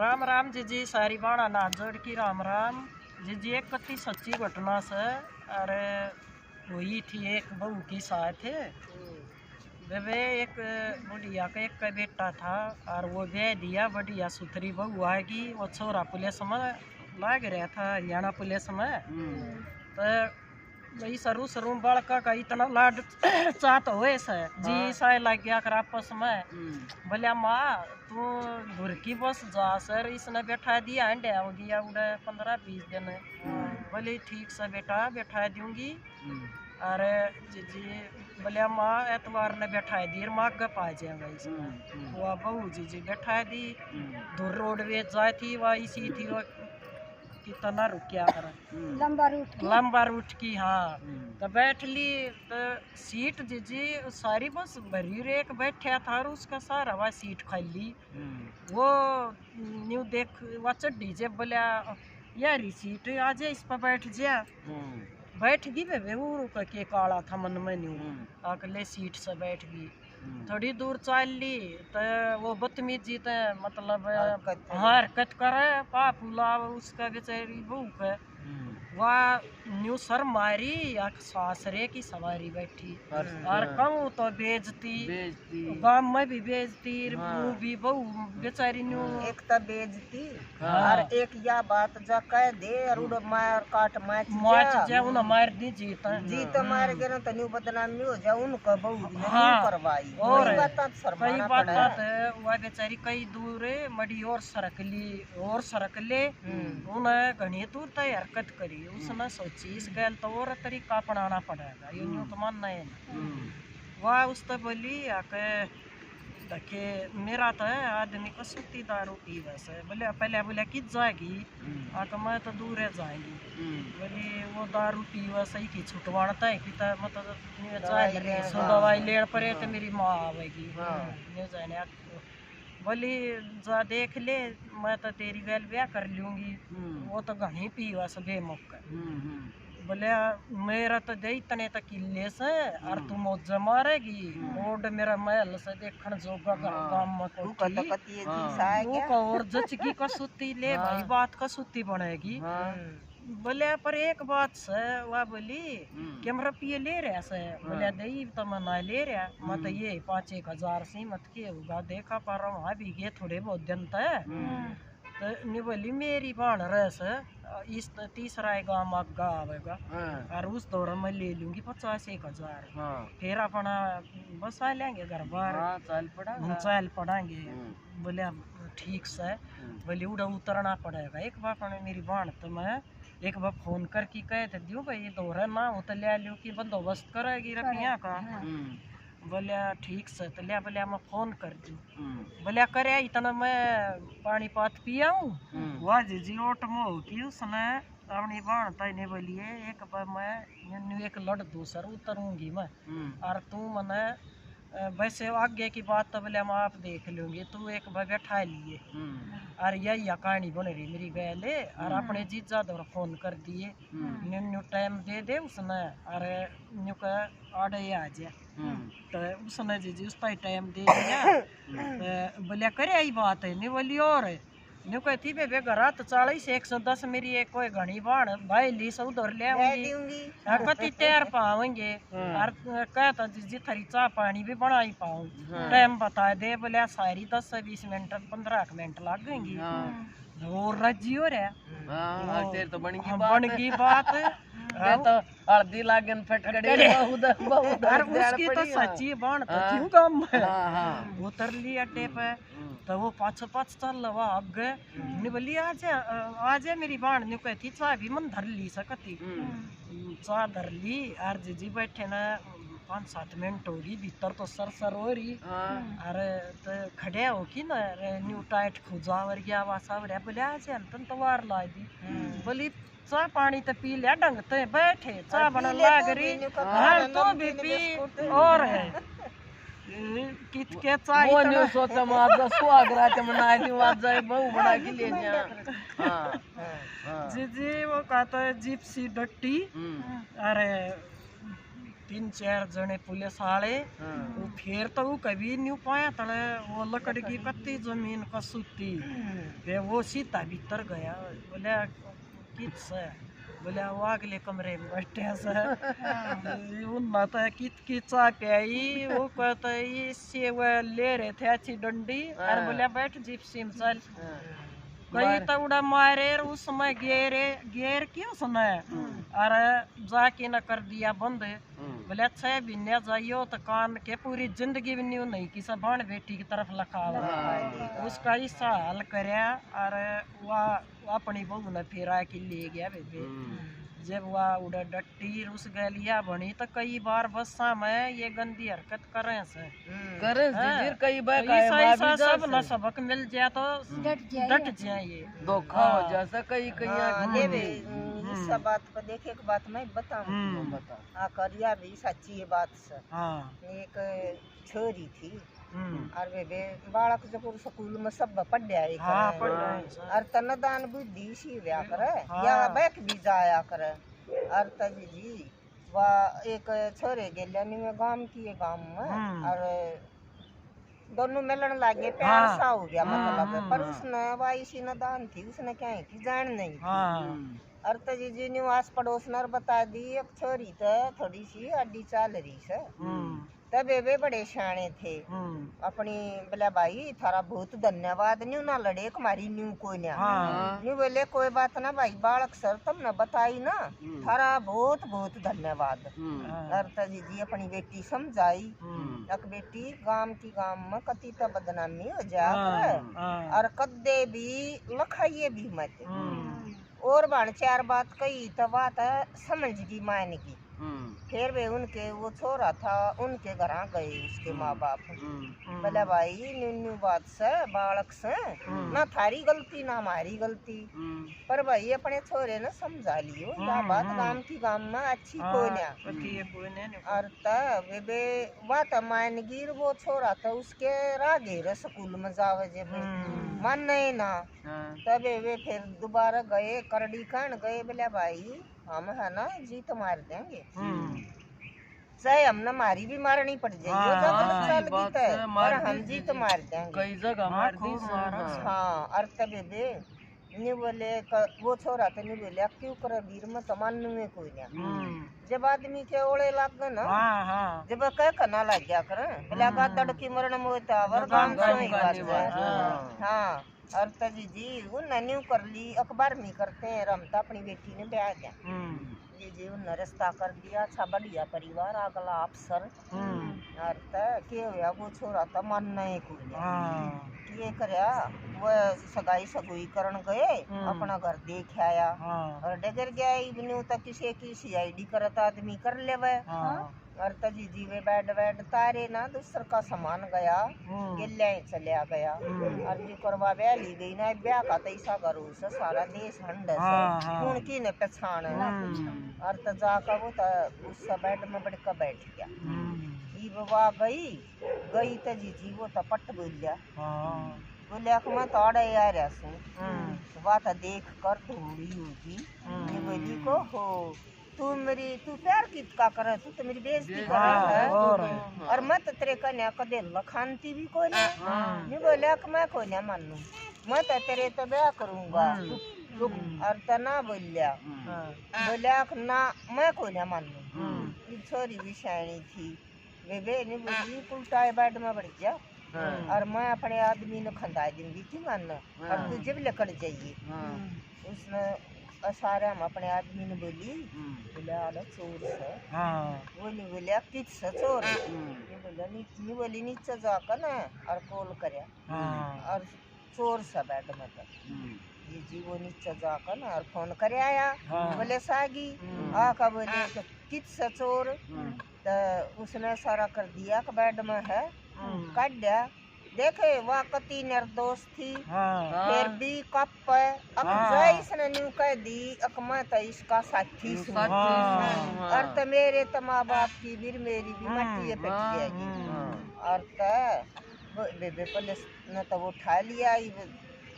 राम राम जी जी, सारी बाणा नाथ जोड़ की राम राम जी जी। एक कति सच्ची घटना से अरे हुई थी। एक बहू की साथ है वे एक बुढ़िया का एक का बेटा था और वो ब्याह दिया। बढ़िया सुथरी बहू आएगी। वो छोरा पुलिस में लाग रहा था, हरियाणा पुलिस में। तो वही सरू सरू बड़का का इतना लाड चाहत हुए से जी सा लग गया कर आपस में। बोलिया माँ तू घर की बस जा सर, इसने बैठा दिया अंडे हो गया उड़े 15-20 दिन। बोले ठीक से बेटा बैठा दूंगी। अरे जी बोलिया माँ एतवार ने बैठा दी माँ गप आ जाएगा इसमें। वह बहू जी बैठा दी। दूर रोडवेज जाए थी वह इसी थी वो कितना रुकिया कर लंबा रूट की। हाँ तो बैठ ली तो सीट जी सारी बस भरी रे एक बैठा था और उसका सारा वह सीट खाली। वो न्यू देख वह चढ़ी जे बोलिया यार सीट आ जाए इस पर बैठ जा। बैठ गई वे वो के काला था मन में न्यू अगले सीट से बैठ गई। थोड़ी दूर चल ली तो वो बदतमीजी तो मतलब हरकत करे पाप बुलाव उसका बेचारी बहू के। वह न्यू सर मारी या सासरे की सवारी बैठी और कहूँ तो बेजती गांव में भी बेजती। मुँह भी बहू बेचारी न्यू एक तो बेजती और एक या बात जा कह दे और मार काट माच जा उन्हें मार दी जीत मार के ना तो न्यू बदनामी हो जा उनका बहू करवाई। और कई बात वह बेचारी कई दूर मड़ी और सरक ले उन्हें घनी दूर तय हरकत करी। उसने सोची इस गैल तो और तरीका अपनाना पड़ेगा, ये न्यू तो मानना है। वह उस तो बोली आके देखे मेरा तो है आदमी को सुती दारू पी वैसे। बोले पहले बोले कि जाएगी आके मैं तो दूर जाएगी। बोली वो दारू पी वैसे ही की छुटवाता है कि मतलब दवाई लेने पड़े तो मेरी माँ आवेगी। बोली जा देख ले मैं तो तेरी गैल ब्याह कर लूंगी। वो तो घनी पी वैसे बेमुख। बोले मेरा तो दे इतने तक किले से और तू मौज मारेगी रोड मेरा महल से देखने जोगा गांव में और जचगी कसूती ले भाई बात कसूती बनेगी। बोले पर एक बात से वह बोली कैमरा पिए ले रहा से। बोले दही तो मैं ना ले रहा मैं तो ये 5-1 हजार से मत के होगा देखा पा रहा वहाँ भी गए थोड़े बहुत दिन तो नहीं बोली मेरी बाण रस इस तीसरा गाँव आगा आवेगा और उस दौरान मैं ले लूंगी 50-1 हजार। फिर अपना बसा लेंगे घर बार चल पड़ेंगे। बोले ठीक से। बोले उड़ा उतरना पड़ेगा एक बार मेरी बाण तो मैं एक बार फोन करके कह दू भाई दोहरा ना हो तो ले लू की बंदोबस्त करेगी रुपया का। बोले ठीक से तो लिया बोले मैं फोन कर दूँ। बोले करे इतना मैं पानी पात पिया हूँ वह जी ओट मोह की उसने अपनी बाण तय बोलिए एक बार मैं एक लड़ दूसर उतरूंगी मैं और तू मने वैसे आगे की बात तो बोले मैं आप देख लूंगी तू एक बार बैठा लिए। और यही कहानी बन रही मेरी गैले और अपने जीजा दौर फोन कर दिए न्यू टाइम दे दे उसने और न्यू का आड़े आ जाए तो उसने जी उस टाइम दे दिया। बोलिया करे यही बात है नहीं बोली और न्यू कहती बे घर तो 40-110 मेरी एक कोई घनी बाण भाई ली सब उधर ले आऊंगी कति तैयार पावेंगे और कहता जी थरी चाह पानी भी बनाई पाऊँ टाइम बता दे। बोले सारी 10 से 20 मिनट 15 मिनट लग गएंगी और रजी हो रहा तो बन गई बात तो हल्दी लागन फटकड़े और उसकी तो सच्ची बाण तो क्यों कम उतर ली अड्डे पे तो वो पाछ चल रहा आगे नहीं बोली आज मेरी बाण नहीं कहती चाह भी मन धर ली सकती चाह धर ली और जी बैठे ना 5-7 मिनट होगी भीतर तो सर हो रही अरे तो खड़े हो की ना न्यू टाइट खुजा वर गया वासा बोले आज तन तो वार ला दी। बोली चाह पानी तो पी लिया ढंग ते बैठे चाह बना लाग रही तो भी पी और है कित के चाह वो न्यू सोचा मार सुहाग रात मना ली आज जाए बहू बना के ले जा। जी वो कहता है जिप्सी डट्टी अरे 3-4 जने पुलिस वाले वो फिर तो वो कभी नहीं पाया तले वो लकड़ी की कत्ती जमीन कसूती फिर वो सीता भीतर गया बोले कित से बोले वो अगले कमरे में बैठे से उन्ना तो कित की चाय पियाई वो कहते इससे वो ले रहे थे अच्छी डंडी और बोले बैठ जिप्सी में चल कई तो उड़ा मारे उसमें गेर क्यों सुना अरे जाके न कर दिया बंद बोले अच्छा भी न जाइयो तो कान के पूरी जिंदगी भी नहीं किसी बाण बेटी की तरफ लखा हुआ उसका हिस्सा हल करया और वह अपनी बहू ने फिरा के ले गया बेबे जब वह उड़ा डट्टी उस गलिया बनी तो कई बार बसा में ये गंदी हरकत करे से कई बार ऐसा सब न सबक मिल जाए तो डट जाए ये धोखा हो जैसा कई इस बात पर देखे एक बात मैं बताऊं करिया भी सच्ची है बात से एक छोरी थी और वे बालक जब स्कूल में सब पढ़या और तनदान बुद्धि सी व्या करे या बैक भी जाया करे और तजी जी वह एक छोरे गेल्या में गांव की गांव में और दोनों मिलन लागे प्यार सा हो गया मतलब पर उसने वाई सी नदान थी उसने क्या है कि जान नहीं और तजी जी ने आस पड़ोस ने बता दी एक छोरी तो थोड़ी सी अड्डी चाल रही से तब वे बड़े शाणे थे अपनी बोला भाई थारा बहुत धन्यवाद न्यू ना लड़े तुम्हारी न्यू कोई न्यू बोले कोई बात ना भाई बालक सर तुमने बताई ना थारा बहुत बहुत धन्यवाद और तजी जी अपनी बेटी समझाई एक बेटी गांव की गांव में कति तो बदनामी हो जा और कदे भी लखाइए भी मत और बाण 4 बात कही तो बात समझ की मान की फिर वे उनके वो छोरा था उनके घर गए उसके माँ बाप बोले भाई न्यू बात से बालक से ना थारी गलती ना हमारी गलती पर भाई अपने छोरे ने समझा लियो या बात गांव की गांव में अच्छी कोई और तब वे बात मानगिर वो छोरा था उसके रागे स्कूल में जावे जब मन नहीं ना तब वे फिर दोबारा गए करड़ी कान गए बोले भाई हम है ना जीत मार देंगे चाहे हमने मारी भी मारनी पड़ जाएगी और हम जीत मार देंगे कई जगह मार दी हाँ और तब नहीं बोले वो छोरा तो नहीं बोले क्यों करे वीर में तो मान में कोई नहीं जब आदमी के ओले लग गए ना जब कह करना लग गया करे बोले गादड़ की मरण मोता वरदान हाँ और तजी जी वो न्यू कर ली अखबार में करते हैं रमता अपनी बेटी ने ब्याह दिया जी उन्हें रिश्ता कर दिया अच्छा बढ़िया परिवार अगला अफसर और के हुआ वो छोरा था मन नहीं कोई ये करया वो सगाई सगुई करन गए अपना घर देख आया और डगर गया इवन्यू तक किसी की CID करत आदमी कर लेवे और तजी जीवे बैड तारे ना दूसर का सामान गया गिल्ले चलिया गया और जी करवा ब्याह ली गई ना ब्याह का तैसा करो से सारा देश हंड कौन की ने पहचान और तो जाकर वो उस बेड में बढ़कर बैठ गया वो गई तजी जी वो तो पट बोलिया बोले मैं तोड़े यार बात देख कर थोड़ी होगी बोली को हो तू प्यार कितना करे तू तो मेरी बेइज्जती कर रहा है और मैं तो तेरे कन्या कदे लखानती भी कोई नहीं बोले कि मैं कोई नहीं मानू मैं तो तेरे तो ब्याह करूंगा और तो ना बोलिया बोले ना मैं कोई नहीं मानू छोरी भी शायरी थी वे नहीं बोली उल्टा बेड में बढ़ गया और मैं अपने आदमी ने खंदा दूंगी थी मानना और तू जब लकड़ जाइए उसने सारे हम अपने आदमी ने बोली बोले आला चोर से बोले किस से चोर बोले बोली नीचे जाकर ना और कॉल करे और चोर से बैठ में ये जी वो नीचे जाकर ना और फोन करे आया बोले सागी आका बोले किस से चोर तो उसने सारा कर दिया कि बेड में है काट दिया देखे वह कति निर्दोष थी फिर भी कप इसने न्यू कह दी मैं तो इसका साथी और तो मेरे तो माँ बाप की भी मेरी भी मट्टी पिट जाएगी और तो बेबे पुलिस ने तो वो उठा लिया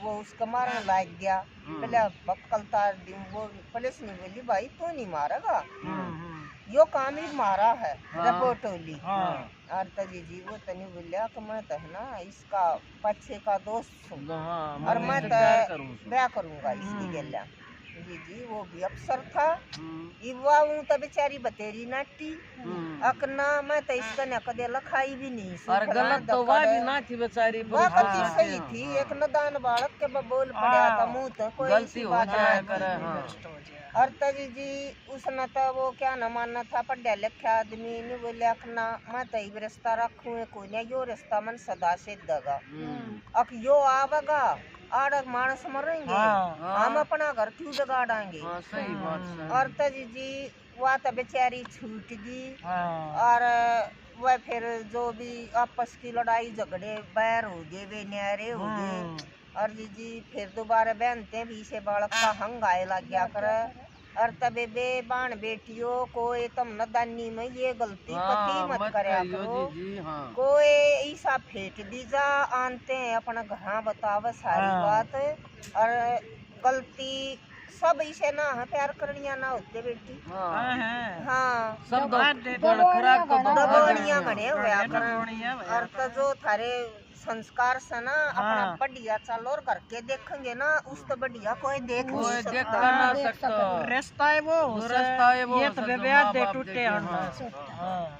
वो उसका मारने लग गया पहले बक्कल तार दी वो पुलिस ने बोली भाई तू नहीं मारेगा यो काम ही मारा है हाँ। रपोटोली हाँ और तजी जी वो तनी बोलिया कि मैं तो है ना इसका पक्षे का दोस्त हूँ हाँ, और मैं इंतजार करूँ तो ब्याह करूंगा इसकी गल्ला जी वो भी अफसर था हम्म, इवा हूँ तो बेचारी बतेरी नाटी हम्म। अकना मैं तो इसका न कदे लखाई भी नहीं सी और फलाना गलत तो वह भी दकड़। ना थी बेचारी वह पर कति हाँ, सही थी एक नदान बालक के बबोल पड़ा था मुंह तो कोई गलती ऐसी हो बात जाया ना करे थी। हाँ नष्ट हो जाए और तजी जी उसने तो वो क्या न मानना था पढ़ा लिखा आदमी ने बोले अखना मैं तो ही रिश्ता रखूँ कोई नहीं यो रिश्ता मन सदा से दगा अक यो आवेगा आड़ मानस मरेंगे हाँ हम अपना घर क्यों बिगाड़ेंगे हाँ सही बात है और तजी जी वह तो बेचारी छूट गई हाँ और वह फिर जो भी आपस की लड़ाई झगड़े बैर हो गए वे न्यारे हो गए और जी फिर दोबारा बहनते भी से बालक का हंग आए लग गया कर और तबे बे बाण बेटियों कोई तुम नदानी में ये गलती कती हाँ, मत मत करया करियो करो जी हाँ कोई ऐसा फेंक दीजा आनते हैं अपना घर बताव सारी हाँ। बात और गलती सब इसे ना है प्यार करनिया ना होते बेटी हाँ हाँ सब बात दे बड़ खराब तो दबोनिया घने होया कर दबोनिया होया और तो जो थारे संस्कार से ना अपना हाँ। बढ़िया चलो और करके देखेंगे ना उस तो बढ़िया कोई देख नहीं कोई देख सकता ना सकता रास्ता है वो रास्ता है वो ये तो सब बेब्याह माँ दे बाप टूटे देखे, हंडा हाँ, हाँ। हाँ